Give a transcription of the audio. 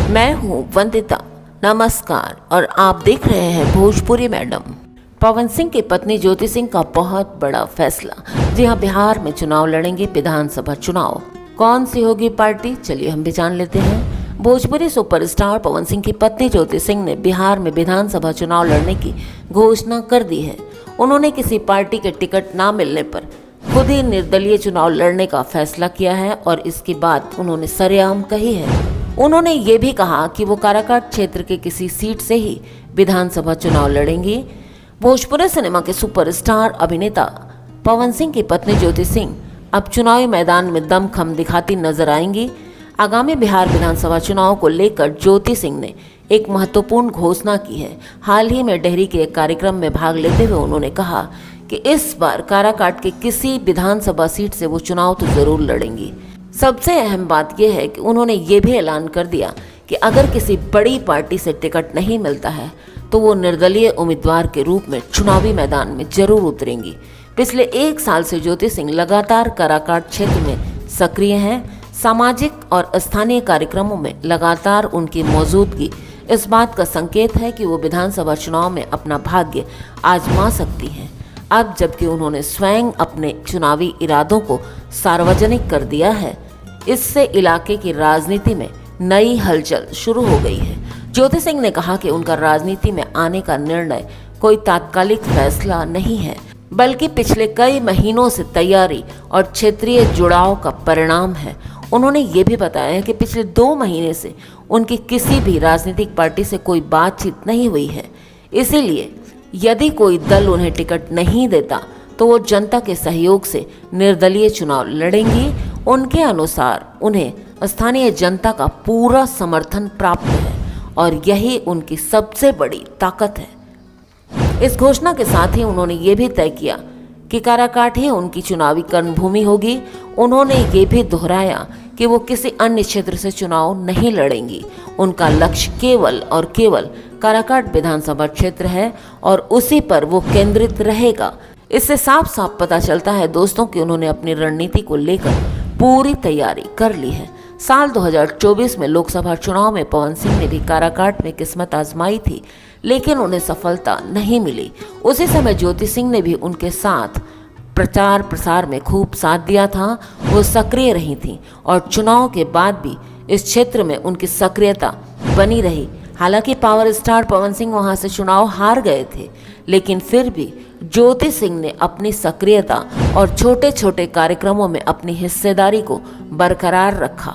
मैं हूँ वंदिता, नमस्कार, और आप देख रहे हैं भोजपुरी मैडम। पवन सिंह की पत्नी ज्योति सिंह का बहुत बड़ा फैसला। जी हाँ, बिहार में चुनाव लड़ेंगे, विधानसभा चुनाव। कौन सी होगी पार्टी, चलिए हम भी जान लेते हैं। भोजपुरी सुपरस्टार पवन सिंह की पत्नी ज्योति सिंह ने बिहार में विधानसभा चुनाव लड़ने की घोषणा कर दी है। उन्होंने किसी पार्टी के टिकट ना मिलने पर खुद ही निर्दलीय चुनाव लड़ने का फैसला किया है और इसकी बात उन्होंने सरेआम कही है। उन्होंने ये भी कहा कि वो काराकाट क्षेत्र के किसी सीट से ही विधानसभा चुनाव लड़ेंगी। भोजपुरी सिनेमा के सुपरस्टार अभिनेता पवन सिंह की पत्नी ज्योति सिंह अब चुनावी मैदान में दमखम दिखाती नजर आएंगी। आगामी बिहार विधानसभा चुनाव को लेकर ज्योति सिंह ने एक महत्वपूर्ण घोषणा की है। हाल ही में डेहरी के एक कार्यक्रम में भाग लेते हुए उन्होंने कहा कि इस बार काराकाट के किसी विधानसभा सीट से वो चुनाव तो जरूर लड़ेंगी। सबसे अहम बात यह है कि उन्होंने ये भी ऐलान कर दिया कि अगर किसी बड़ी पार्टी से टिकट नहीं मिलता है तो वो निर्दलीय उम्मीदवार के रूप में चुनावी मैदान में जरूर उतरेंगी। पिछले 1 साल से ज्योति सिंह लगातार काराकाट क्षेत्र में सक्रिय हैं। सामाजिक और स्थानीय कार्यक्रमों में लगातार उनकी मौजूदगी इस बात का संकेत है कि वो विधानसभा चुनाव में अपना भाग्य आजमा सकती हैं। अब जबकि उन्होंने स्वयं अपने चुनावी इरादों को सार्वजनिक कर दिया है, इससे इलाके की राजनीति में नई हलचल शुरू हो गई है। ज्योति सिंह ने कहा कि उनका राजनीति में आने का निर्णय कोई तात्कालिक फैसला नहीं है, बल्कि पिछले कई महीनों से तैयारी और क्षेत्रीय जुड़ाव का परिणाम है। उन्होंने ये भी बताया कि पिछले 2 महीने से उनकी किसी भी राजनीतिक पार्टी से कोई बातचीत नहीं हुई है। इसीलिए यदि कोई दल उन्हें टिकट नहीं देता तो वो जनता के सहयोग से निर्दलीय चुनाव लड़ेंगी। उनके अनुसार उन्हें स्थानीय जनता का पूरा समर्थन प्राप्त है और यही उनकी सबसे बड़ी ताकत है। इस घोषणा के साथ ही उन्होंने ये भी तय किया कि काराकाट ही उनकी चुनावी कर्मभूमि होगी। उन्होंने ये भी दोहराया कि वो किसी अन्य क्षेत्र से चुनाव नहीं लड़ेंगी। उनका लक्ष्य केवल और केवल काराकाट विधानसभा क्षेत्र है और उसी पर वो केंद्रित रहेगा। इससे साफ साफ पता चलता है दोस्तों कि उन्होंने अपनी रणनीति को लेकर पूरी तैयारी कर ली है। साल 2024 में लोकसभा चुनाव में पवन सिंह ने भी काराकाट में किस्मत आजमाई थी, लेकिन उन्हें सफलता नहीं मिली। उसी समय ज्योति सिंह ने भी उनके साथ प्रचार प्रसार में खूब साथ दिया था। वो सक्रिय रही थी और चुनाव के बाद भी इस क्षेत्र में उनकी सक्रियता बनी रही। हालांकि पावर स्टार पवन सिंह वहां से चुनाव हार गए थे, लेकिन फिर भी ज्योति सिंह ने अपनी सक्रियता और छोटे छोटे कार्यक्रमों में अपनी हिस्सेदारी को बरकरार रखा।